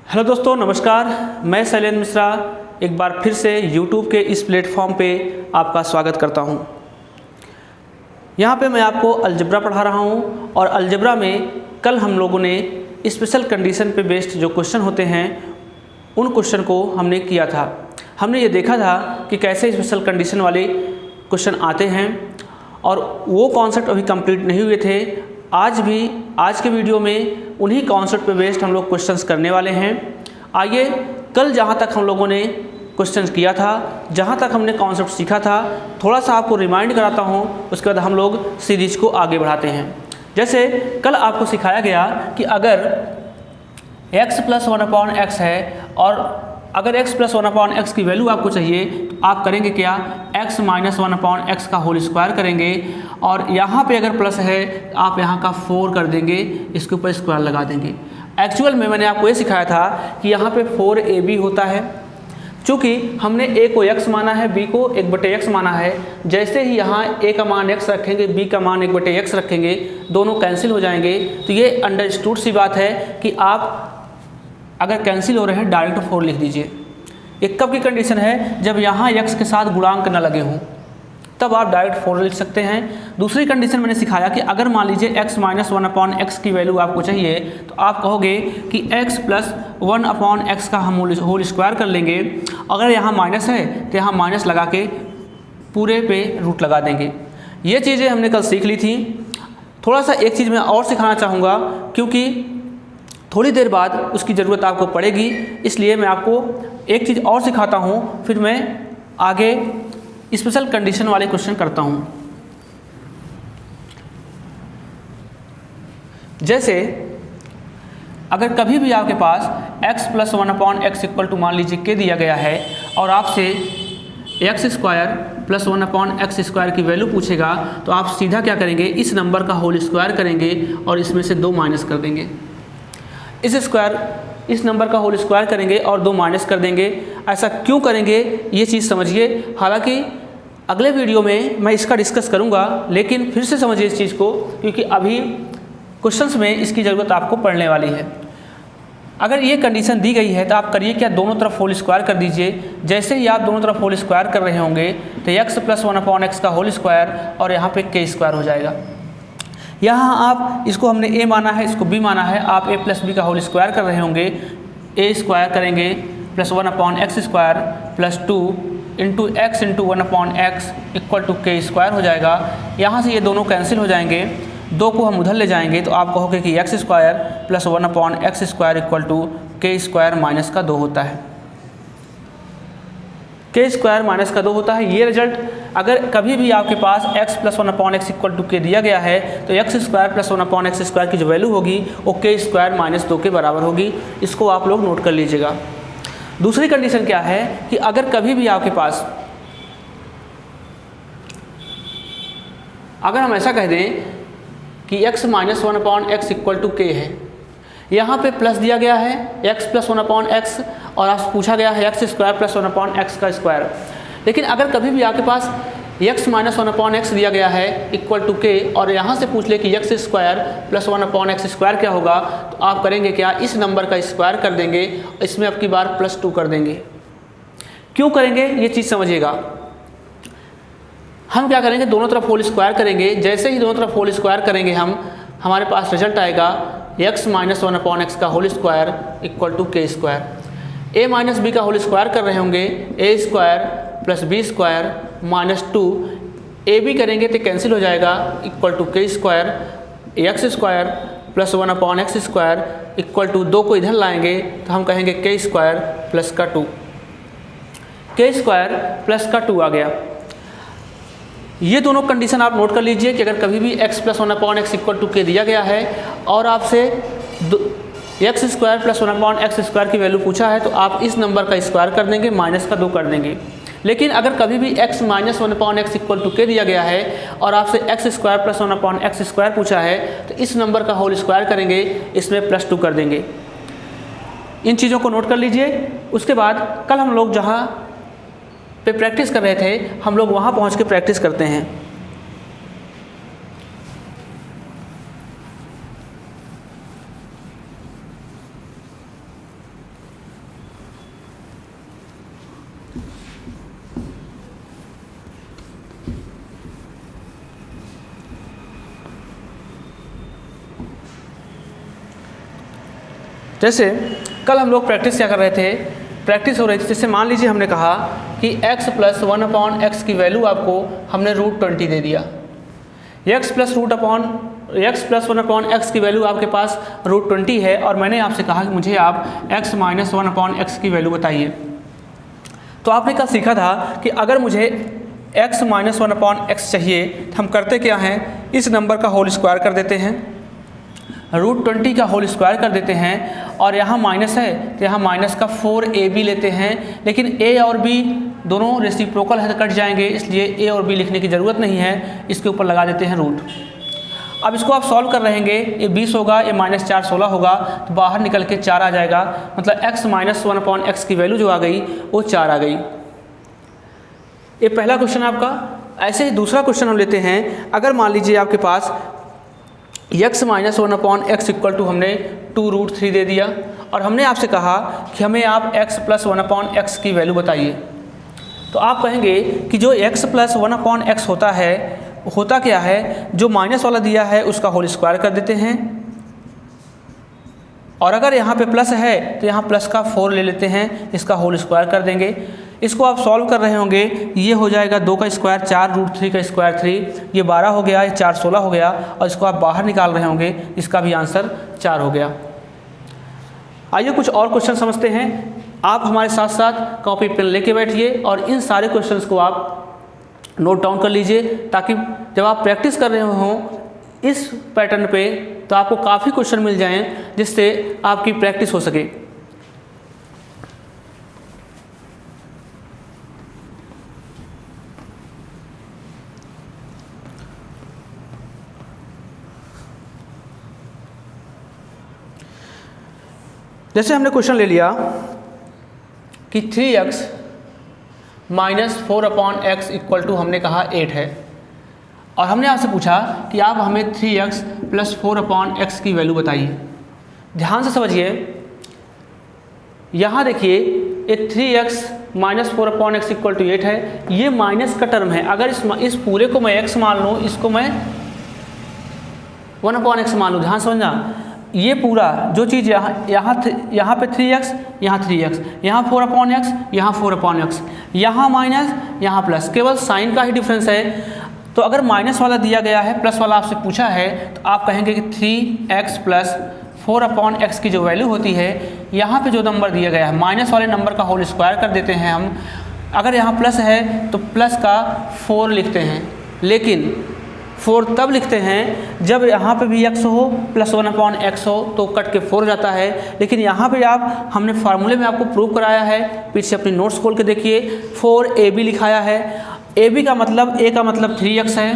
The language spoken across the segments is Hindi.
हेलो दोस्तों, नमस्कार। मैं शैलेंद्र मिश्रा एक बार फिर से YouTube के इस प्लेटफॉर्म पे आपका स्वागत करता हूं। यहाँ पे मैं आपको अलजेब्रा पढ़ा रहा हूं और अलजेब्रा में कल हम लोगों ने स्पेशल कंडीशन पे बेस्ड जो क्वेश्चन होते हैं उन क्वेश्चन को हमने किया था। हमने ये देखा था कि कैसे स्पेशल कंडीशन वाले क्वेश्चन आते हैं और वो कॉन्सेप्ट अभी कंप्लीट नहीं हुए थे। आज के वीडियो में उन्हीं कॉन्सेप्ट पे बेस्ड हम लोग क्वेश्चंस करने वाले हैं। आइए, कल जहाँ तक हम लोगों ने क्वेश्चंस किया था, जहाँ तक हमने कॉन्सेप्ट सीखा था, थोड़ा सा आपको रिमाइंड कराता हूँ। उसके बाद हम लोग सीरीज को आगे बढ़ाते हैं। जैसे कल आपको सिखाया गया कि अगर x + 1/x है और अगर x + 1/x की वैल्यू आपको चाहिए तो आप करेंगे क्या, x - 1/x का होल स्क्वायर करेंगे और यहाँ पे अगर प्लस है आप यहाँ का 4 कर देंगे, इसके ऊपर स्क्वायर लगा देंगे। एक्चुअल में मैंने आपको ये सिखाया था कि यहाँ पे 4ab होता है। चूँकि हमने a को x माना है, b को 1/x माना है, जैसे ही यहाँ a का मान x रखेंगे, b का मान 1/x रखेंगे, दोनों कैंसिल हो जाएंगे। तो ये अंडरस्टूड सी बात है कि आप अगर कैंसिल हो रहे हैं डायरेक्ट 4 लिख दीजिए। एक कब की कंडीशन है, जब यहाँ x के साथ गुणांक न लगे हों, तब आप डायरेक्ट 4 लिख सकते हैं। दूसरी कंडीशन मैंने सिखाया कि अगर मान लीजिए x - 1/x की वैल्यू आपको चाहिए तो आप कहोगे कि x + 1/x का हम होल स्क्वायर कर लेंगे। अगर यहाँ माइनस है तो यहाँ माइनस लगा के पूरे पे रूट लगा देंगे। ये चीज़ें हमने कल सीख ली थी। थोड़ा सा एक चीज़ मैं और सिखाना चाहूँगा, क्योंकि थोड़ी देर बाद उसकी ज़रूरत आपको पड़ेगी, इसलिए मैं आपको एक चीज़ और सिखाता हूँ, फिर मैं आगे स्पेशल कंडीशन वाले क्वेश्चन करता हूँ। जैसे अगर कभी भी आपके पास x + 1/x = मान लीजिए k दिया गया है और आपसे x² + 1/x² की वैल्यू पूछेगा, तो आप सीधा क्या करेंगे, इस नंबर का होल स्क्वायर करेंगे और इसमें से 2 माइनस कर देंगे। इस नंबर का होल स्क्वायर करेंगे और 2 माइनस कर देंगे। ऐसा क्यों करेंगे ये चीज़ समझिए। हालांकि अगले वीडियो में मैं इसका डिस्कस करूंगा, लेकिन फिर से समझिए इस चीज़ को, क्योंकि अभी क्वेश्चंस में इसकी ज़रूरत आपको पड़ने वाली है। अगर ये कंडीशन दी गई है तो आप करिए क्या, दोनों तरफ होल स्क्वायर कर दीजिए। जैसे ही आप दोनों तरफ होल स्क्वायर कर रहे होंगे तो x + 1/x का होल स्क्वायर और यहाँ पे k² हो जाएगा। यहाँ आप इसको हमने a माना है, इसको b माना है, आप a + b का होल स्क्वायर कर रहे होंगे। a² करेंगे + 1/x² + 2 × x × 1/x = k² हो जाएगा। यहाँ से ये दोनों कैंसिल हो जाएंगे, 2 को हम उधर ले जाएंगे तो आप कहोगे कि x² + 1/x² = k² - 2 होता है। k² - 2 होता है। ये रिजल्ट अगर कभी भी आपके पास x + 1/x = k दिया गया है तो x² + 1/x² की जो वैल्यू होगी वो k² - 2 के बराबर होगी। इसको आप लोग नोट कर लीजिएगा। दूसरी कंडीशन क्या है कि अगर कभी भी आपके पास, अगर हम ऐसा कह दें कि x - 1/x = k है, यहाँ पे प्लस दिया गया है x + 1/x और आपसे पूछा गया है x² + 1/x²। लेकिन अगर कभी भी आपके पास x - 1/x दिया गया है = k और यहाँ से पूछ ले कि x² + 1/x² क्या होगा, तो आप करेंगे क्या, इस नंबर का स्क्वायर कर देंगे, इसमें अब की बार +2 कर देंगे। क्यों करेंगे ये चीज़ समझिएगा। हम क्या करेंगे, दोनों तरफ होल स्क्वायर करेंगे। जैसे ही दोनों तरफ होल स्क्वायर करेंगे हमारे पास रिजल्ट आएगा x - 1/x का whole square = k²। a - b का होल स्क्वायर कर रहे होंगे, a² + b² - 2 ab करेंगे तो कैंसिल हो जाएगा = k²। x² + 1/x² = 2 को इधर लाएंगे तो हम कहेंगे k² + 2। k² + 2 आ गया। ये दोनों कंडीशन आप नोट कर लीजिए कि अगर कभी भी x + 1/x = k दिया गया है और आपसे x² + 1/x² की वैल्यू पूछा है तो आप इस नंबर का स्क्वायर कर देंगे, -2 कर देंगे। लेकिन अगर कभी भी x - 1/x = k दिया गया है और आपसे x² + 1/x² पूछा है तो इस नंबर का होल स्क्वायर करेंगे, इसमें +2 कर देंगे। इन चीज़ों को नोट कर लीजिए। उसके बाद कल हम लोग जहाँ पे प्रैक्टिस कर रहे थे, हम लोग वहाँ पहुँच के प्रैक्टिस करते हैं। जैसे कल हम लोग प्रैक्टिस क्या कर रहे थे, प्रैक्टिस हो रही थी। जैसे मान लीजिए हमने कहा कि x प्लस 1/x की वैल्यू आपको हमने √20 दे दिया। x प्लस 1/x की वैल्यू आपके पास √20 है और मैंने आपसे कहा कि मुझे आप x माइनस 1/x की वैल्यू बताइए। तो आपने कल सीखा था कि अगर मुझे x माइनस 1/x चाहिए तो हम करते क्या हैं, इस नंबर का होल स्क्वायर कर देते हैं, √20 का होल स्क्वायर कर देते हैं और यहाँ माइनस है तो यहाँ माइनस का 4ab लेते हैं। लेकिन a और b दोनों रेसिप्रोकल है तो कट जाएंगे, इसलिए a और b लिखने की ज़रूरत नहीं है, इसके ऊपर लगा देते हैं रूट। अब इसको आप सॉल्व कर रहेंगे, ये 20 होगा, ये -4 16 होगा, तो बाहर निकल के 4 आ जाएगा। मतलब x माइनस 1/x की वैल्यू जो आ गई वो 4 आ गई। ये पहला क्वेश्चन आपका। ऐसे ही दूसरा क्वेश्चन हम लेते हैं। अगर मान लीजिए आपके पास x minus 1/x equal to हमने 2√3 दे दिया और हमने आपसे कहा कि हमें आप x प्लस 1/x की वैल्यू बताइए। तो आप कहेंगे कि जो x प्लस 1/x होता है, होता क्या है, जो माइनस वाला दिया है उसका होल स्क्वायर कर देते हैं और अगर यहाँ पे प्लस है तो यहाँ प्लस का 4 ले लेते हैं, इसका होल स्क्वायर कर देंगे। इसको आप सॉल्व कर रहे होंगे, ये हो जाएगा 2 का स्क्वायर 4, √3 का स्क्वायर 3, ये 12 हो गया, ये 4 16 हो गया और इसको आप बाहर निकाल रहे होंगे, इसका भी आंसर 4 हो गया। आइए कुछ और क्वेश्चन समझते हैं। आप हमारे साथ साथ कॉपी पेन लेके बैठिए और इन सारे क्वेश्चंस को आप नोट डाउन कर लीजिए, ताकि जब आप प्रैक्टिस कर रहे हों इस पैटर्न पे तो आपको काफ़ी क्वेश्चन मिल जाएं जिससे आपकी प्रैक्टिस हो सके। जैसे हमने क्वेश्चन ले लिया कि 3x minus 4/x equal to हमने कहा 8 है और हमने आपसे पूछा कि आप हमें 3x प्लस 4/x की वैल्यू बताइए। ध्यान से समझिए, यहाँ देखिए ये 3x minus 4/x equal to 8 है, ये माइनस का टर्म है। अगर इस पूरे को मैं x मान लूँ, इसको मैं 1/x मान लूँ, ध्यान समझना, ये पूरा जो चीज़ यहाँ पे 3x, यहाँ 3x, यहाँ 4/x, यहाँ 4/x, यहाँ माइनस, यहाँ प्लस, केवल साइन का ही डिफरेंस है। तो अगर माइनस वाला दिया गया है, प्लस वाला आपसे पूछा है, तो आप कहेंगे कि 3x प्लस 4/x की जो वैल्यू होती है, यहाँ पे जो नंबर दिया गया है माइनस वाले नंबर का होल स्क्वायर कर देते हैं हम। अगर यहाँ प्लस है तो प्लस का 4 लिखते हैं, लेकिन 4 तब लिखते हैं जब यहाँ पे भी x हो प्लस 1/x हो तो कट के 4 जाता है। लेकिन यहाँ पे आप हमने फार्मूले में आपको प्रूव कराया है, पीछे अपनी नोट्स खोल के देखिए, 4ab लिखाया है। ab का मतलब a का मतलब 3x है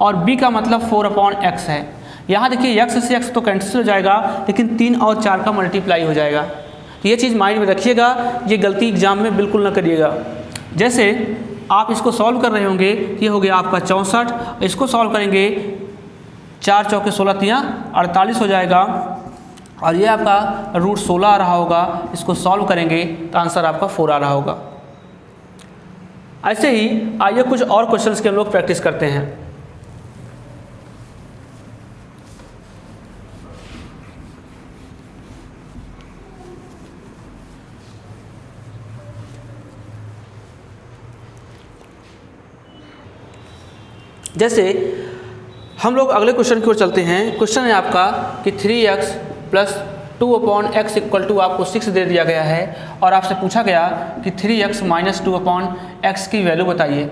और b का मतलब 4/x है। यहाँ देखिए x से x तो कैंसिल हो जाएगा, लेकिन 3 और 4 का मल्टीप्लाई हो जाएगा। तो ये चीज़ माइंड में रखिएगा, ये गलती एग्जाम में बिल्कुल ना करिएगा। जैसे आप इसको सॉल्व कर रहे होंगे, ये हो गया आपका 64, इसको सॉल्व करेंगे 4 चौके 16 तियाँ 48 हो जाएगा और ये आपका √16 आ रहा होगा। इसको सॉल्व करेंगे तो आंसर आपका 4 आ रहा होगा। ऐसे ही आइए कुछ और क्वेश्चंस के हम लोग प्रैक्टिस करते हैं। जैसे हम लोग अगले क्वेश्चन की ओर चलते हैं। क्वेश्चन है आपका कि 3x plus 2/x equal to आपको 6 दे दिया गया है और आपसे पूछा गया कि 3x माइनस 2/x की वैल्यू बताइए।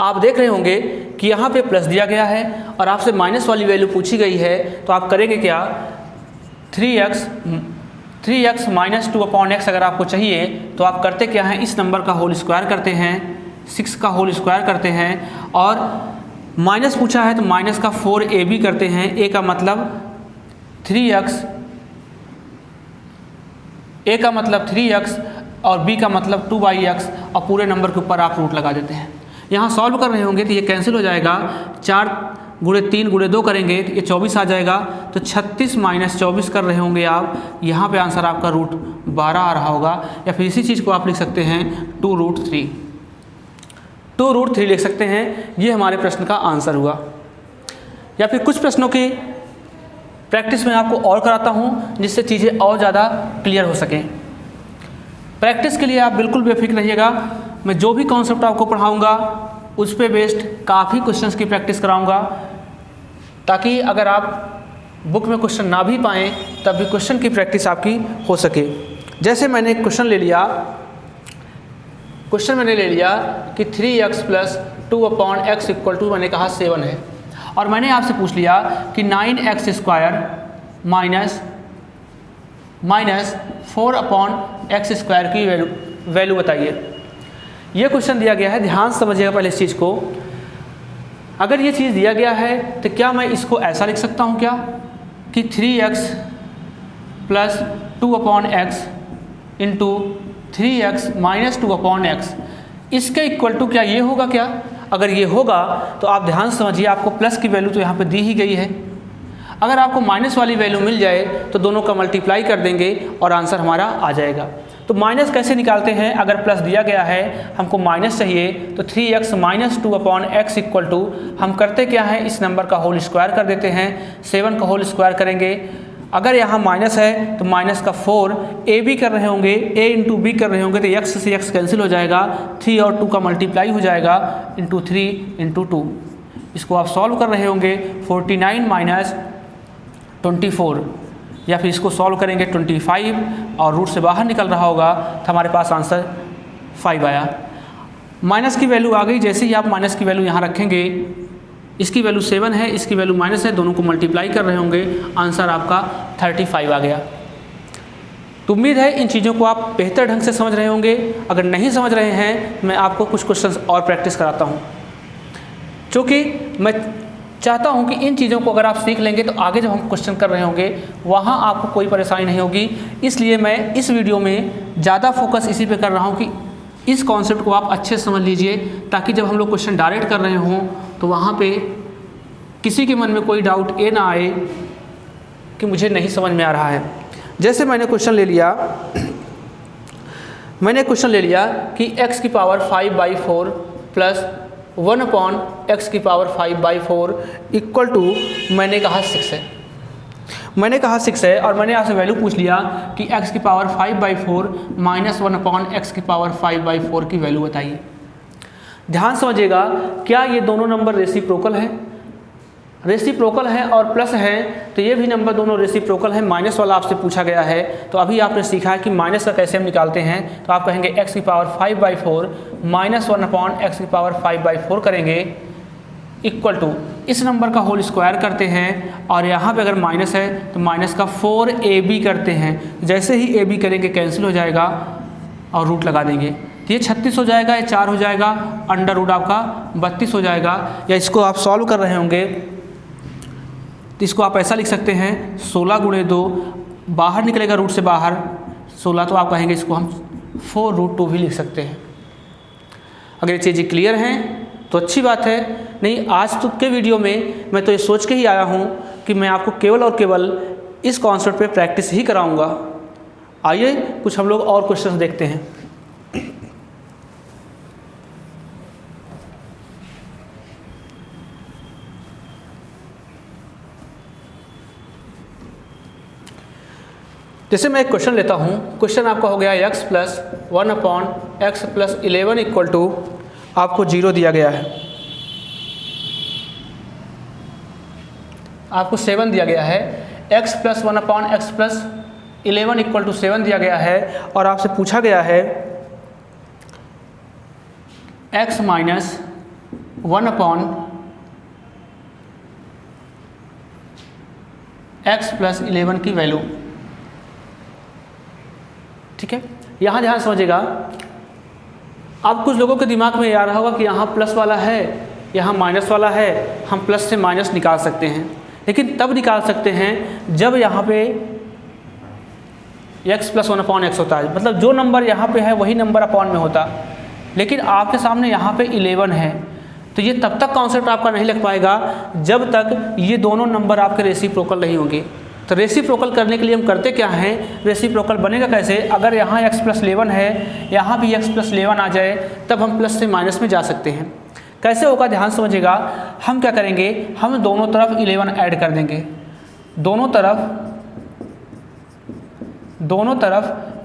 आप देख रहे होंगे कि यहाँ पे प्लस दिया गया है और आपसे माइनस वाली वैल्यू पूछी गई है, तो आप करेंगे क्या, 3x माइनस 2/x अगर आपको चाहिए तो आप करते क्या हैं, इस नंबर का होल स्क्वायर करते हैं, 6 का होल स्क्वायर करते हैं और माइनस पूछा है तो माइनस का 4ab करते हैं। a का मतलब 3x, a का मतलब 3x और b का मतलब 2x और पूरे नंबर के ऊपर आप रूट लगा देते हैं। यहाँ सॉल्व कर रहे होंगे तो ये कैंसिल हो जाएगा, 4 × 3 × 2 करेंगे तो ये 24 आ जाएगा। तो 36 माइनस 24 कर रहे होंगे आप, यहाँ पे आंसर आपका √12 आ रहा होगा। या फिर इसी चीज़ को आप लिख सकते हैं 2√3, 2√3 लिख सकते हैं। ये हमारे प्रश्न का आंसर हुआ। या फिर कुछ प्रश्नों की प्रैक्टिस में आपको और कराता हूँ जिससे चीज़ें और ज़्यादा क्लियर हो सकें। प्रैक्टिस के लिए आप बिल्कुल बेफिक्र रहिएगा, मैं जो भी कॉन्सेप्ट आपको पढ़ाऊँगा उस पे बेस्ड काफ़ी क्वेश्चंस की प्रैक्टिस कराऊँगा, ताकि अगर आप बुक में क्वेश्चन ना भी पाएँ तब भी क्वेश्चन की प्रैक्टिस आपकी हो सके। जैसे मैंने एक क्वेश्चन ले लिया कि 3x + 2/x = मैंने कहा 7 है, और मैंने आपसे पूछ लिया कि 9x² माइनस 4/x² की वैल्यू बताइए। ये क्वेश्चन दिया गया है, ध्यान से समझिएगा पहले इस चीज़ को। अगर ये चीज़ दिया गया है तो क्या मैं इसको ऐसा लिख सकता हूँ क्या कि 3x + 2/x × 3x - 2/x इसके इक्वल टू क्या ये होगा क्या? अगर ये होगा तो आप ध्यान से समझिए, आपको प्लस की वैल्यू तो यहाँ पे दी ही गई है। अगर आपको माइनस वाली वैल्यू मिल जाए तो दोनों का मल्टीप्लाई कर देंगे और आंसर हमारा आ जाएगा। तो माइनस कैसे निकालते हैं? अगर प्लस दिया गया है, हमको माइनस चाहिए, तो 3x - 2/x इक्वल टू हम करते क्या है, इस नंबर का होल स्क्वायर कर देते हैं, 7 का होल स्क्वायर करेंगे। अगर यहाँ माइनस है तो माइनस का 4 ए बी कर रहे होंगे, a × b कर रहे होंगे तो x से x कैंसिल हो जाएगा, 3 और 2 का मल्टीप्लाई हो जाएगा, × 3 × 2। इसको आप सॉल्व कर रहे होंगे, 49 - 24, या फिर इसको सॉल्व करेंगे 25 और रूट से बाहर निकल रहा होगा तो हमारे पास आंसर 5 आया। माइनस की वैल्यू आ गई, जैसे ही आप माइनस की वैल्यू यहाँ रखेंगे, इसकी वैल्यू 7 है, इसकी वैल्यू माइनस है, दोनों को मल्टीप्लाई कर रहे होंगे, आंसर आपका 35 आ गया। तो उम्मीद है इन चीज़ों को आप बेहतर ढंग से समझ रहे होंगे। अगर नहीं समझ रहे हैं, मैं आपको कुछ क्वेश्चंस और प्रैक्टिस कराता हूँ, क्योंकि मैं चाहता हूँ कि इन चीज़ों को अगर आप सीख लेंगे तो आगे जब हम क्वेश्चन कर रहे होंगे वहाँ आपको कोई परेशानी नहीं होगी। इसलिए मैं इस वीडियो में ज़्यादा फोकस इसी पे कर रहा हूँ कि इस कॉन्सेप्ट को आप अच्छे से समझ लीजिए, ताकि जब हम लोग क्वेश्चन डायरेक्ट कर रहे हों तो वहाँ पे किसी के मन में कोई डाउट ये ना आए कि मुझे नहीं समझ में आ रहा है। जैसे मैंने क्वेश्चन ले लिया कि x⁴ 5/4 plus 1/x⁴ 5/4 equal to मैंने कहा 6 है, और मैंने आपसे वैल्यू पूछ लिया कि x⁴ 5/4 माइनस 1/x⁴ 5/4 की वैल्यू बताइए। ध्यान समझिएगा, क्या ये दोनों नंबर रेसिप्रोकल है और प्लस है, तो ये भी नंबर दोनों रेसिप्रोकल है। माइनस वाला आपसे पूछा गया है, तो अभी आपने सीखा है कि माइनस का कैसे हम निकालते हैं। तो आप कहेंगे x⁴ 5/4 माइनस 1/x⁴ 5/4 करेंगे इक्वल टू इस नंबर का होल स्क्वायर करते हैं, और यहाँ पे अगर माइनस है तो माइनस का 4ab करते हैं। जैसे ही ab करेंगे कैंसिल हो जाएगा और रूट लगा देंगे, तो ये 36 हो जाएगा, ये 4 हो जाएगा, अंडर रूट आपका 32 हो जाएगा। या इसको आप सॉल्व कर रहे होंगे तो इसको आप ऐसा लिख सकते हैं, 16 × 2, बाहर निकलेगा रूट से बाहर 16, तो आप कहेंगे इसको हम 4√2 भी लिख सकते हैं। अगर ये चीज़ें क्लियर हैं तो अच्छी बात है, नहीं आज तक के वीडियो में मैं तो ये सोच के ही आया हूँ कि मैं आपको केवल और केवल इस कॉन्सेप्ट पे प्रैक्टिस ही कराऊँगा। आइए कुछ हम लोग और क्वेश्चंस देखते हैं। जैसे मैं एक क्वेश्चन लेता हूँ, क्वेश्चन आपका हो गया x + 1/x + 11 इक्वल टू आपको 0 दिया गया है, आपको 7 दिया गया है, x + 1/x + 11 इक्वल टू 7 दिया गया है, और आपसे पूछा गया है x - 1/x + 11 की वैल्यू। ठीक है, यहाँ ध्यान समझिएगा। अब कुछ लोगों के दिमाग में ये आ रहा होगा कि यहाँ प्लस वाला है, यहाँ माइनस वाला है, हम प्लस से माइनस निकाल सकते हैं, लेकिन तब निकाल सकते हैं जब यहाँ पे x + 1/x होता है, मतलब जो नंबर यहाँ पे है वही नंबर अपॉन में होता। लेकिन आपके सामने यहाँ पे 11 है, तो ये तब तक कॉन्सेप्ट आपका नहीं लग पाएगा जब तक ये दोनों नंबर आपके रेसिप्रोकल नहीं होंगे। तो रेसिप्रोकल करने के लिए हम करते क्या हैं, रेसिप्रोकल बनेगा कैसे, अगर यहाँ x + 11 है, यहाँ भी x + 11 आ जाए, तब हम प्लस से माइनस में जा सकते हैं। कैसे होगा ध्यान समझिएगा, हम क्या करेंगे, हम दोनों तरफ 11 ऐड कर देंगे। दोनों तरफ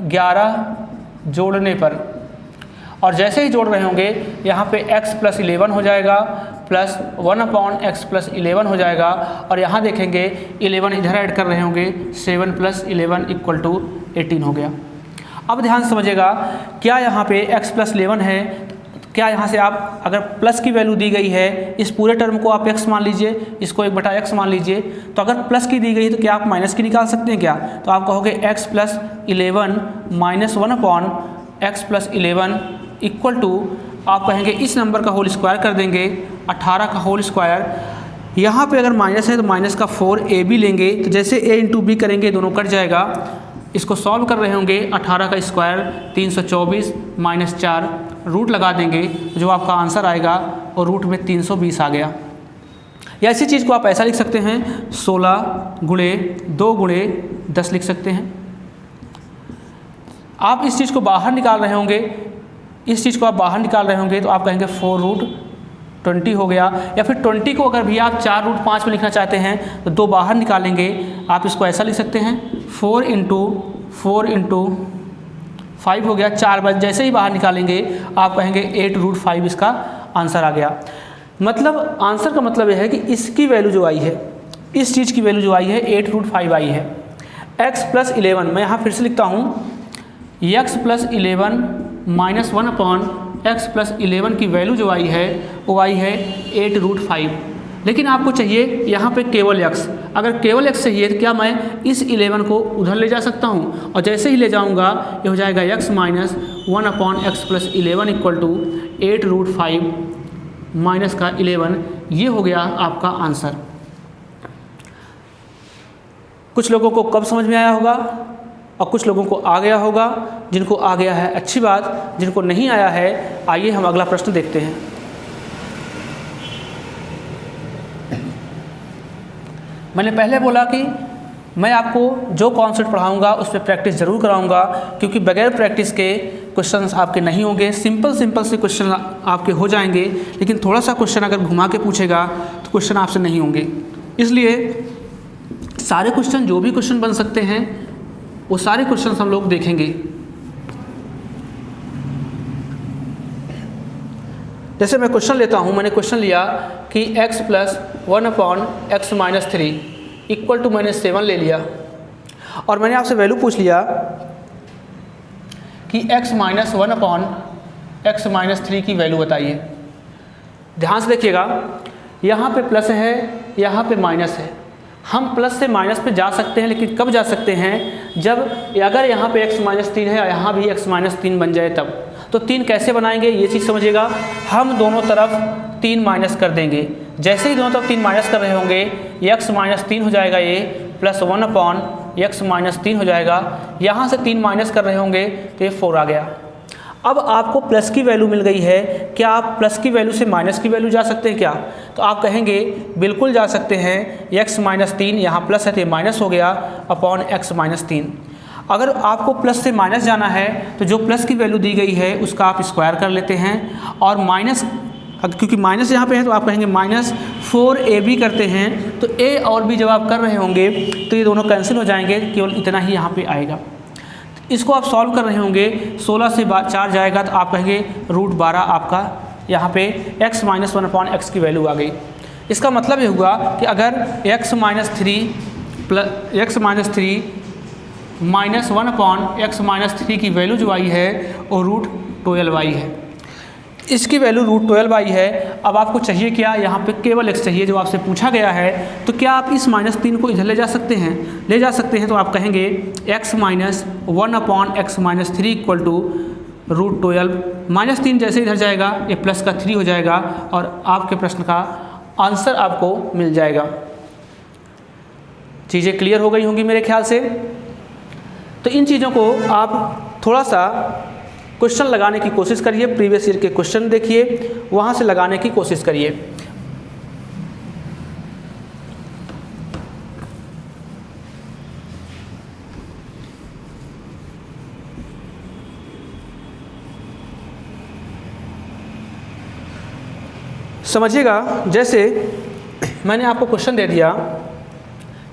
11 जोड़ने पर, और जैसे ही जोड़ रहे होंगे यहाँ पे x + 11 हो जाएगा प्लस 1/x + 11 हो जाएगा, और यहाँ देखेंगे 11 इधर ऐड कर रहे होंगे, 7 + 11 = 18 हो गया। अब ध्यान से समझिएगा, क्या यहाँ पे x + 11 है, क्या यहाँ से आप अगर प्लस की वैल्यू दी गई है, इस पूरे टर्म को आप x मान लीजिए, इसको 1/x मान लीजिए, तो अगर प्लस की दी गई है तो क्या आप माइनस की निकाल सकते हैं क्या? तो आप कहोगे x + 11 - 1/x + 11 = आप कहेंगे इस नंबर का होल स्क्वायर कर देंगे, 18 का होल स्क्वायर। यहाँ पे अगर माइनस है तो माइनस का 4ab लेंगे, तो जैसे a × b करेंगे दोनों कट जाएगा। इसको सॉल्व कर रहे होंगे, 18 का स्क्वायर 324 - 4 रूट लगा देंगे, जो आपका आंसर आएगा और रूट में 320 आ गया। या इसी चीज़ को आप ऐसा लिख सकते हैं, 16 × 2 × 10 लिख सकते हैं। आप इस चीज़ को बाहर निकाल रहे होंगे, तो आप कहेंगे 4√20 हो गया। या फिर 20 को अगर भी आप 4√5 में लिखना चाहते हैं तो 2 बाहर निकालेंगे, आप इसको ऐसा लिख सकते हैं, 4 × 5 हो गया, 4 बार जैसे ही बाहर निकालेंगे आप कहेंगे 8√5 इसका आंसर आ गया। मतलब आंसर का मतलब यह है कि इसकी वैल्यू जो आई है, इस चीज़ की वैल्यू जो आई है 8√5 आई है। x + 11, मैं यहाँ फिर से लिखता हूँ, x + 11 - 1/x + 11 की वैल्यू जो आई है वो आई है 8√5। लेकिन आपको चाहिए यहाँ पे केवल x। अगर केवल x चाहिए तो क्या मैं इस 11 को उधर ले जा सकता हूँ, और जैसे ही ले जाऊँगा ये हो जाएगा x - 1/x + 11 = 8√5 माइनस का 11। ये हो गया आपका आंसर। कुछ लोगों को कब समझ में आया होगा और कुछ लोगों को आ गया होगा। जिनको आ गया है अच्छी बात, जिनको नहीं आया है आइए हम अगला प्रश्न देखते हैं। मैंने पहले बोला कि मैं आपको जो कॉन्सेप्ट पढ़ाऊंगा उस पर प्रैक्टिस ज़रूर कराऊंगा, क्योंकि बगैर प्रैक्टिस के क्वेश्चंस आपके नहीं होंगे। सिंपल से क्वेश्चन आपके हो जाएंगे, लेकिन थोड़ा सा क्वेश्चन अगर घुमा के पूछेगा तो क्वेश्चन आपसे नहीं होंगे। इसलिए सारे क्वेश्चन, जो भी क्वेश्चन बन सकते हैं वो सारे क्वेश्चन हम लोग देखेंगे। जैसे मैं क्वेश्चन लेता हूँ, मैंने क्वेश्चन लिया कि x + 1/x - 3 = मैंने 7 ले लिया, और मैंने आपसे वैल्यू पूछ लिया कि x - 1/x - 3 की वैल्यू बताइए। ध्यान से देखिएगा, यहाँ पे प्लस है, यहाँ पे माइनस है। हम प्लस से माइनस पे जा सकते हैं, लेकिन कब जा सकते हैं? जब अगर यहाँ पे x - 3 है और यहाँ भी x - 3 बन जाए तब। तो 3 कैसे बनाएंगे ये चीज़ समझिएगा। हम दोनों तरफ 3 माइनस कर देंगे। जैसे ही दोनों तरफ 3 माइनस कर रहे होंगे, x - 3 हो जाएगा ये, प्लस 1/x - 3 हो जाएगा। यहाँ से 3 माइनस कर रहे होंगे तो ये 4 आ गया। अब आपको प्लस की वैल्यू मिल गई है, क्या आप प्लस की वैल्यू से माइनस की वैल्यू जा सकते हैं क्या? तो आप कहेंगे बिल्कुल जा सकते हैं। x - 3 यहाँ प्लस है तो ये माइनस हो गया अपॉन x - 3। अगर आपको प्लस से माइनस जाना है तो जो प्लस की वैल्यू दी गई है उसका आप स्क्वायर कर लेते हैं, और माइनस, क्योंकि माइनस यहाँ पे है तो आप कहेंगे -4ab करते हैं। तो a और b जब आप कर रहे होंगे तो ये दोनों कैंसिल हो जाएंगे, केवल इतना ही यहाँ पे आएगा। इसको आप सॉल्व कर रहे होंगे, 16 से 4 जाएगा तो आप कहेंगे √12 आपका यहाँ पे x - 1/x की वैल्यू आ गई। इसका मतलब ये हुआ कि अगर x - 3 -1/x - 3 की वैल्यू जो आई है वो √12 आई है। इसकी वैल्यू √12 आई है। अब आपको चाहिए क्या? यहाँ पे केवल x चाहिए जो आपसे पूछा गया है। तो क्या आप इस -3 को इधर ले जा सकते हैं? ले जा सकते हैं। तो आप कहेंगे x - 1/x - 3 = √12। -3 जैसे इधर जाएगा ये प्लस का 3 हो जाएगा, और आपके प्रश्न का आंसर आपको मिल जाएगा। चीज़ें क्लियर हो गई होंगी मेरे ख्याल से। तो इन चीज़ों को आप थोड़ा सा क्वेश्चन लगाने की कोशिश करिए, प्रीवियस ईयर के क्वेश्चन देखिए, वहाँ से लगाने की कोशिश करिए। समझिएगा, जैसे मैंने आपको क्वेश्चन दे दिया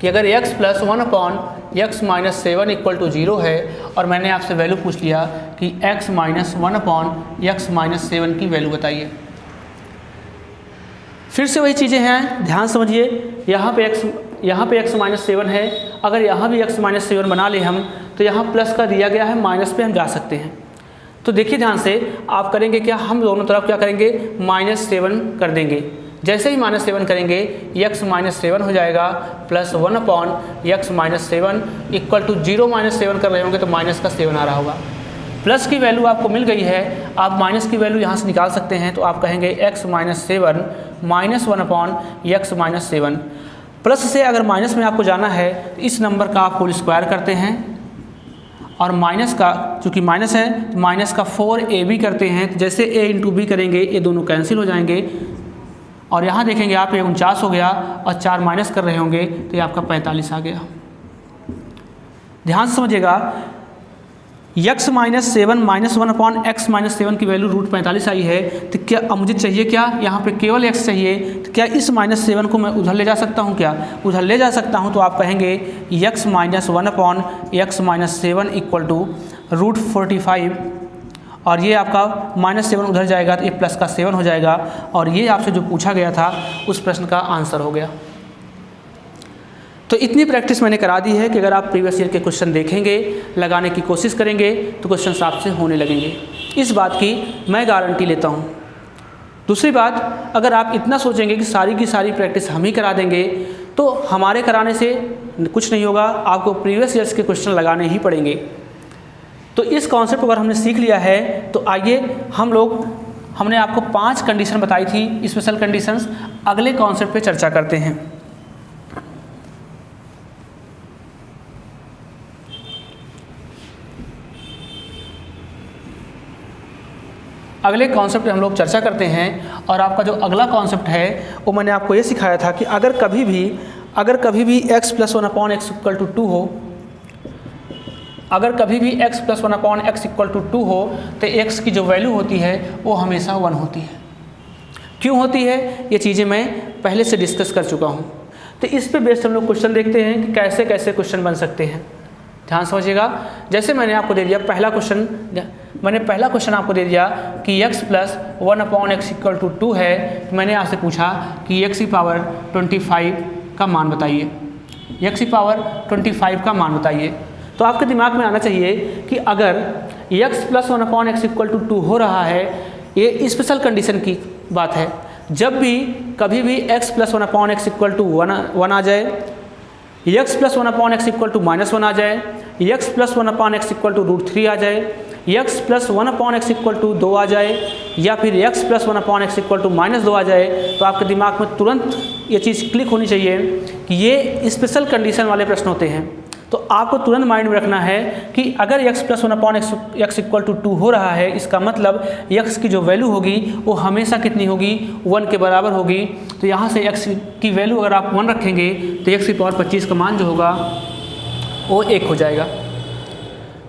कि अगर x plus 1/x minus 7 equal to 0 है और मैंने आपसे वैल्यू पूछ लिया कि x माइनस 1/x माइनस 7 की वैल्यू बताइए। फिर से वही चीज़ें हैं, ध्यान समझिए। यहाँ पे x माइनस 7 है, अगर यहाँ भी x माइनस 7 बना ले हम तो यहाँ प्लस का दिया गया है, माइनस पे हम जा सकते हैं। तो देखिए ध्यान से, आप करेंगे क्या, हम दोनों तरफ क्या करेंगे, -7 कर देंगे। जैसे ही -7 करेंगे x माइनस 7 हो जाएगा plus 1/x minus 7 equal to 0 -7 कर रहे होंगे तो माइनस का 7 आ रहा होगा। प्लस की वैल्यू आपको मिल गई है, आप माइनस की वैल्यू यहाँ से निकाल सकते हैं। तो आप कहेंगे x minus 7 minus 1/x minus 7। Plus से अगर माइनस में आपको जाना है तो इस नंबर का आप होल स्क्वायर करते हैं और माइनस का, चूँकि माइनस है तो माइनस का 4ab करते हैं। तो जैसे a इंटू बी करेंगे ये दोनों कैंसिल हो जाएंगे और यहाँ देखेंगे आप ये 49 हो गया और 4 माइनस कर रहे होंगे तो ये आपका 45 आ गया। ध्यान से समझिएगा, x minus 7 minus 1/x minus 7 की वैल्यू √45 आई है। तो क्या अब मुझे चाहिए क्या, यहाँ पे केवल x चाहिए। तो क्या इस -7 को मैं उधर ले जा सकता हूँ, क्या उधर ले जा सकता हूँ। तो आप कहेंगे x minus 1/x minus 7 equal to √45 और ये आपका -7 उधर जाएगा तो ये प्लस का 7 हो जाएगा और ये आपसे जो पूछा गया था उस प्रश्न का आंसर हो गया। तो इतनी प्रैक्टिस मैंने करा दी है कि अगर आप प्रीवियस ईयर के क्वेश्चन देखेंगे, लगाने की कोशिश करेंगे तो क्वेश्चन आपसे होने लगेंगे। इस बात की मैं गारंटी लेता हूँ। दूसरी बात, अगर आप इतना सोचेंगे कि सारी की सारी प्रैक्टिस हम ही करा देंगे तो हमारे कराने से कुछ नहीं होगा, आपको प्रीवियस ईयर्स के क्वेश्चन लगाने ही पड़ेंगे। तो इस कॉन्सेप्ट को अगर हमने सीख लिया है तो आइए हमने आपको 5 कंडीशन बताई थी, स्पेशल कंडीशंस। अगले कॉन्सेप्ट पे चर्चा करते हैं। अगले कॉन्सेप्ट पे हम लोग चर्चा करते हैं और आपका जो अगला कॉन्सेप्ट है वो मैंने आपको ये सिखाया था कि अगर कभी भी x plus 1/x equal to 2 हो, अगर कभी भी x plus 1/x equal to 2 हो तो x की जो वैल्यू होती है वो हमेशा 1 होती है। क्यों होती है ये चीज़ें मैं पहले से डिस्कस कर चुका हूँ। तो इस पे बेस्ड हम लोग क्वेश्चन देखते हैं कि कैसे कैसे क्वेश्चन बन सकते हैं। ध्यान समझिएगा, जैसे मैंने आपको दे दिया पहला क्वेश्चन आपको दे दिया कि x plus 1/x equal to 2 है। तो मैंने आपसे पूछा कि x की पावर 25 का मान बताइए, x की पावर 25 का मान बताइए। तो आपके दिमाग में आना चाहिए कि अगर x plus 1/x equal to 2 हो रहा है, ये स्पेशल कंडीशन की बात है। जब भी कभी भी x plus 1/x equal to 1 आ जाए, x plus 1/x equal to -1 आ जाए, x plus 1/x equal to √3 आ जाए, x plus 1/x equal to 2 आ जाए या फिर x plus 1/x equal to -2 आ जाए, तो आपके दिमाग में तुरंत ये चीज़ क्लिक होनी चाहिए कि ये स्पेशल कंडीशन वाले प्रश्न होते हैं। तो आपको तुरंत माइंड में रखना है कि अगर x plus 1/x equal to 2 हो रहा है, इसका मतलब x की जो वैल्यू होगी वो हमेशा कितनी होगी, 1 के बराबर होगी। तो यहाँ से x की वैल्यू अगर आप 1 रखेंगे तो x की पावर 25 का मान जो होगा वो 1 हो जाएगा।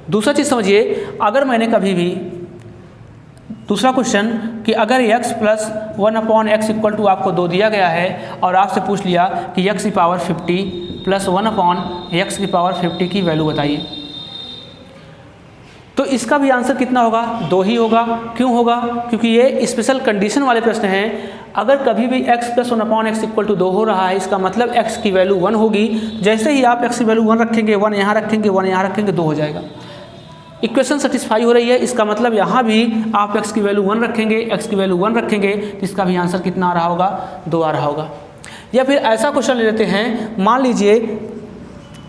दूसरा चीज़ समझिए, अगर मैंने कभी भी दूसरा क्वेश्चन कि अगर x plus 1/x equal to आपको 2 दिया गया है और आपसे पूछ लिया कि x की पावर 50 प्लस 1/x की पावर 50 की वैल्यू बताइए, तो इसका भी आंसर कितना होगा, 2 ही होगा। क्यों होगा, क्योंकि ये स्पेशल कंडीशन वाले प्रश्न हैं। अगर कभी भी x plus 1/x equal to 2 हो रहा है, इसका मतलब x की वैल्यू 1 होगी। जैसे ही आप x की वैल्यू 1 रखेंगे, 1 यहाँ रखेंगे, 1 यहाँ रखेंगे, 2 हो जाएगा। इक्वेशन सेटिस्फाई हो रही है, इसका मतलब यहाँ भी आप x की वैल्यू 1 रखेंगे, x की वैल्यू 1 रखेंगे तो इसका भी आंसर कितना आ रहा होगा, 2 आ रहा होगा। या फिर ऐसा क्वेश्चन ले लेते हैं, मान लीजिए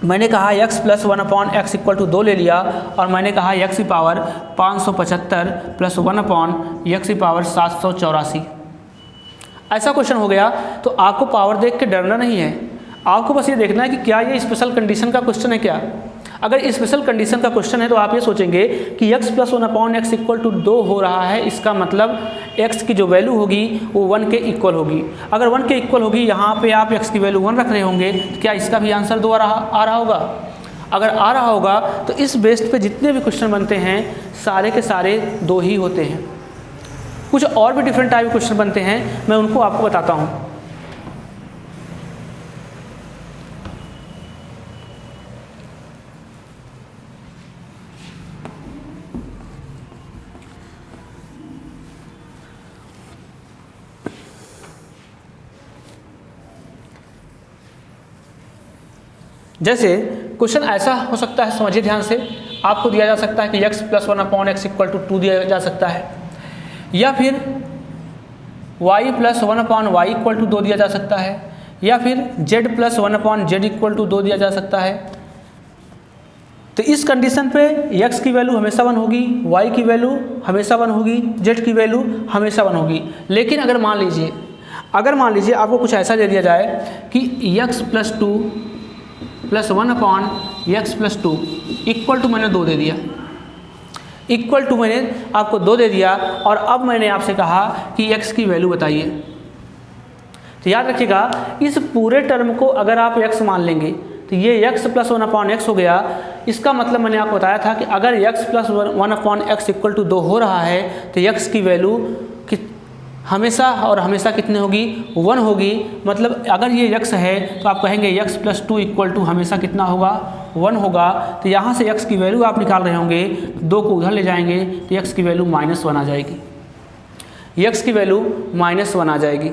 मैंने कहा x plus 1/x equal to 2 ले लिया और मैंने कहा x की पावर 575 प्लस 1/x की पावर 784। ऐसा क्वेश्चन हो गया तो आपको पावर देख के डरना नहीं है, आपको बस ये देखना है कि क्या ये स्पेशल कंडीशन का क्वेश्चन है क्या। अगर स्पेशल कंडीशन का क्वेश्चन है तो आप ये सोचेंगे कि x plus 1/x equal to 2 हो रहा है, इसका मतलब x की जो वैल्यू होगी वो 1 के इक्वल होगी। अगर 1 के इक्वल होगी, यहाँ पे आप x की वैल्यू 1 रख रहे होंगे, तो क्या इसका भी आंसर 2 आ रहा होगा। अगर आ रहा होगा तो इस बेस्ड पे जितने भी क्वेश्चन बनते हैं सारे के सारे 2 ही होते हैं। कुछ और भी डिफरेंट टाइप के क्वेश्चन बनते हैं, मैं उनको आपको बताता हूँ। जैसे क्वेश्चन ऐसा हो सकता है, समझिए ध्यान से, आपको दिया जा सकता है कि x + 1/x = 2 दिया जा सकता है, या फिर y + 1/y = 2 दिया जा सकता है, या फिर z + 1/z = 2 दिया जा सकता है। तो इस कंडीशन पे x की वैल्यू हमेशा 1 होगी, y की वैल्यू हमेशा 1 होगी, z की वैल्यू हमेशा 1 होगी। लेकिन अगर मान लीजिए आपको कुछ ऐसा दे दिया जाए कि x + 2 + 1/x + 2 = मैंने 2 दे दिया, मैंने आपको 2 दे दिया, और अब मैंने आपसे कहा कि x की वैल्यू बताइए। तो याद रखिएगा, इस पूरे टर्म को अगर आप x मान लेंगे तो ये x + 1/x हो गया। इसका मतलब मैंने आपको बताया था कि अगर x + 1/x = 2 हो रहा है तो x की वैल्यू हमेशा और हमेशा कितने होगी? 1 होगी। मतलब अगर ये x है तो आप कहेंगे x + 2 = हमेशा कितना होगा? 1 होगा। तो यहाँ से x की वैल्यू आप निकाल रहे होंगे, 2 को उधर ले जाएंगे तो x की वैल्यू -1 आ जाएगी, x की वैल्यू -1 आ जाएगी।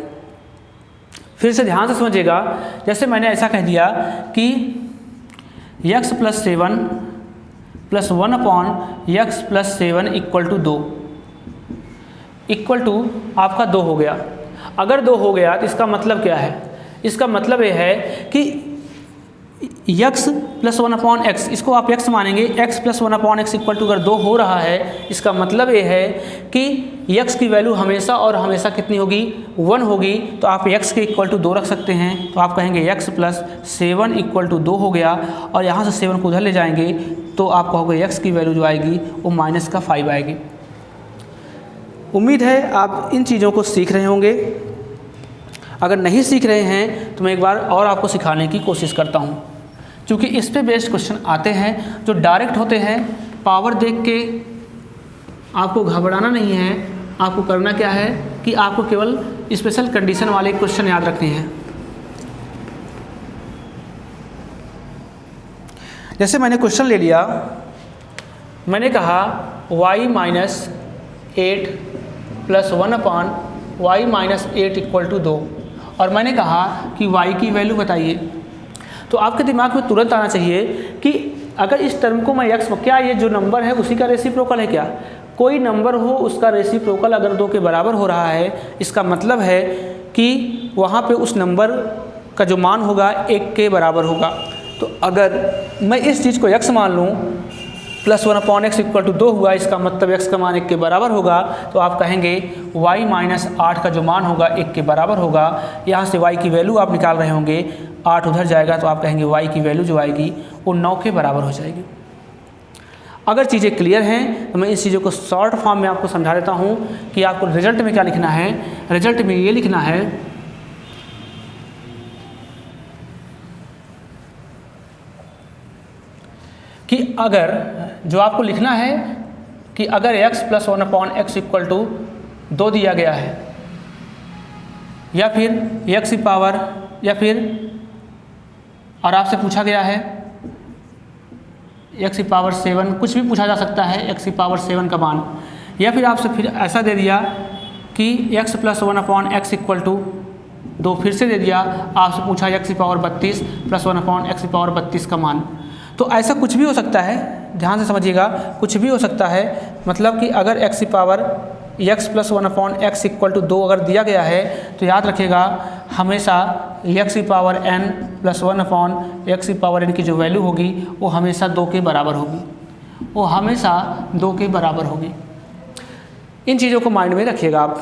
फिर से ध्यान से समझिएगा, जैसे मैंने ऐसा कह दिया कि x + 7 + 1/x + 7 = 2 = आपका 2 हो गया। अगर 2 हो गया तो इसका मतलब क्या है? इसका मतलब ये है कि x + 1/x, इसको आप x मानेंगे, x + 1/x = अगर 2 हो रहा है, इसका मतलब ये है कि x की वैल्यू हमेशा और हमेशा कितनी होगी? 1 होगी। तो आप x के = 2 रख सकते हैं। तो आप कहेंगे x + 7 = 2 हो गया, और यहाँ से 7 को उधर ले जाएंगे तो आप कहोगे x की वैल्यू जो आएगी वो -5 आएगी। उम्मीद है आप इन चीज़ों को सीख रहे होंगे। अगर नहीं सीख रहे हैं तो मैं एक बार और आपको सिखाने की कोशिश करता हूँ, क्योंकि इस पे बेस्ड क्वेश्चन आते हैं जो डायरेक्ट होते हैं। पावर देख के आपको घबराना नहीं है, आपको करना क्या है कि आपको केवल स्पेशल कंडीशन वाले क्वेश्चन याद रखने हैं। जैसे मैंने क्वेश्चन ले लिया, मैंने कहा y - 8 + 1/y - 8 = 2, और मैंने कहा कि y की वैल्यू बताइए। तो आपके दिमाग में तुरंत आना चाहिए कि अगर इस टर्म को मैं x, क्या ये जो नंबर है उसी का रेसिप्रोकल है क्या? कोई नंबर हो उसका रेसिप्रोकल अगर 2 के बराबर हो रहा है, इसका मतलब है कि वहाँ पे उस नंबर का जो मान होगा 1 के बराबर होगा। तो अगर मैं इस चीज़ को x मान लूँ, + 1/x = 2 हुआ, इसका मतलब x का मान 1 के बराबर होगा। तो आप कहेंगे y - 8 का जो मान होगा 1 के बराबर होगा। यहाँ से y की वैल्यू आप निकाल रहे होंगे, 8 उधर जाएगा तो आप कहेंगे y की वैल्यू जो आएगी वो 9 के बराबर हो जाएगी। अगर चीज़ें क्लियर हैं तो मैं इस चीज़ों को शॉर्ट फॉर्म में आपको समझा देता हूँ कि आपको रिजल्ट में क्या लिखना है। रिजल्ट में ये लिखना है कि अगर जो आपको लिखना है कि अगर x + 1/x = 2 दिया गया है, या फिर x की पावर, या फिर और आपसे पूछा गया है x की पावर 7, कुछ भी पूछा जा सकता है x की पावर 7 का मान, या फिर आपसे फिर ऐसा दे दिया कि x + 1/x = 2, फिर से दे दिया, आपसे पूछा x की पावर 32 + 1/x की पावर 32 का मान। तो ऐसा कुछ भी हो सकता है, ध्यान से समझिएगा, कुछ भी हो सकता है। मतलब कि अगर x की पावर x + 1/x = 2 अगर दिया गया है तो याद रखिएगा हमेशा x की पावर n + 1/x की पावर n की जो वैल्यू होगी वो हमेशा 2 के बराबर होगी, वो हमेशा 2 के बराबर होगी। इन चीज़ों को माइंड में रखिएगा आप।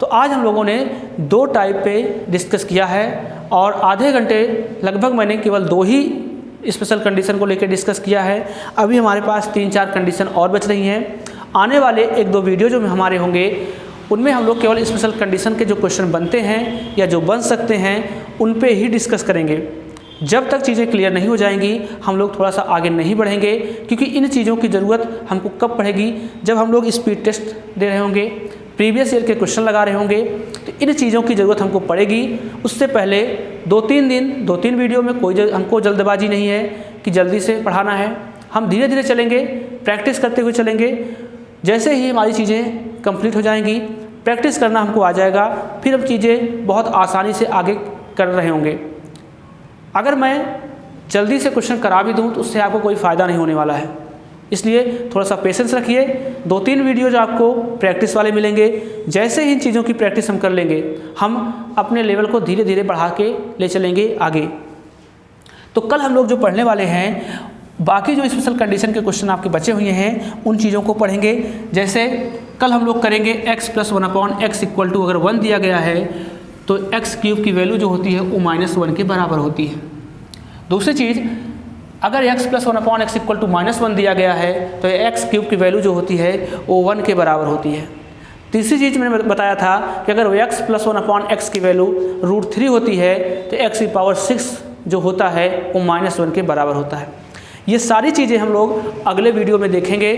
तो आज हम लोगों ने 2 टाइप पे डिस्कस किया है, और आधे घंटे लगभग मैंने केवल 2 ही स्पेशल कंडीशन को लेकर डिस्कस किया है। अभी हमारे पास 3-4 कंडीशन और बच रही हैं। आने वाले 1-2 वीडियो जो हमारे होंगे उनमें हम लोग केवल स्पेशल कंडीशन के जो क्वेश्चन बनते हैं या जो बन सकते हैं उन पे ही डिस्कस करेंगे। जब तक चीज़ें क्लियर नहीं हो जाएंगी हम लोग थोड़ा सा आगे नहीं बढ़ेंगे, क्योंकि इन चीज़ों की ज़रूरत हमको कब पड़ेगी? जब हम लोग स्पीड टेस्ट दे रहे होंगे, प्रीवियस ईयर के क्वेश्चन लगा रहे होंगे, तो इन चीज़ों की ज़रूरत हमको पड़ेगी। उससे पहले 2-3 दिन 2-3 वीडियो में कोई हमको जल्दबाजी नहीं है कि जल्दी से पढ़ाना है। हम धीरे धीरे चलेंगे, प्रैक्टिस करते हुए चलेंगे। जैसे ही हमारी चीज़ें कंप्लीट हो जाएंगी, प्रैक्टिस करना हमको आ जाएगा, फिर हम चीज़ें बहुत आसानी से आगे कर रहे होंगे। अगर मैं जल्दी से क्वेश्चन करा भी दूँ तो उससे आपको कोई फ़ायदा नहीं होने वाला है। इसलिए थोड़ा सा पेशेंस रखिए। 2-3 वीडियोज आपको प्रैक्टिस वाले मिलेंगे। जैसे ही इन चीज़ों की प्रैक्टिस हम कर लेंगे, हम अपने लेवल को धीरे धीरे बढ़ा के ले चलेंगे आगे। तो कल हम लोग जो पढ़ने वाले हैं, बाकी जो स्पेशल कंडीशन के क्वेश्चन आपके बचे हुए हैं उन चीज़ों को पढ़ेंगे। जैसे कल हम लोग करेंगे x + 1/x = अगर 1 दिया गया है तो x³ की वैल्यू जो होती है वो -1 के बराबर होती है। दूसरी चीज़, अगर x + 1/x = -1 दिया गया है तो x³ की वैल्यू जो होती है वो 1 के बराबर होती है। तीसरी चीज़ मैंने बताया था कि अगर x + 1/x की वैल्यू √3 होती है तो x⁻6 जो होता है वो -1 के बराबर होता है। ये सारी चीज़ें हम लोग अगले वीडियो में देखेंगे।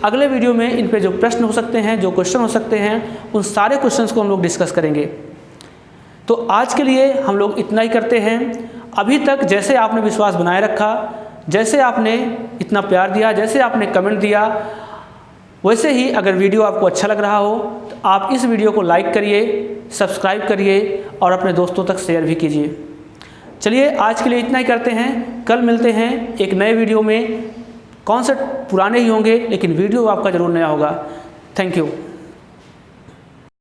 अगले वीडियो में इन पे जो प्रश्न हो सकते हैं, जो क्वेश्चन हो सकते हैं, उन सारे क्वेश्चंस को हम लोग डिस्कस करेंगे। तो आज के लिए हम लोग इतना ही करते हैं। अभी तक जैसे आपने विश्वास बनाए रखा, जैसे आपने इतना प्यार दिया, जैसे आपने कमेंट दिया, वैसे ही अगर वीडियो आपको अच्छा लग रहा हो तो आप इस वीडियो को लाइक करिए, सब्सक्राइब करिए और अपने दोस्तों तक शेयर भी कीजिए। चलिए आज के लिए इतना ही करते हैं। कल मिलते हैं एक नए वीडियो में। कॉन्सेप्ट पुराने ही होंगे लेकिन वीडियो आपका ज़रूर नया होगा। Thank you.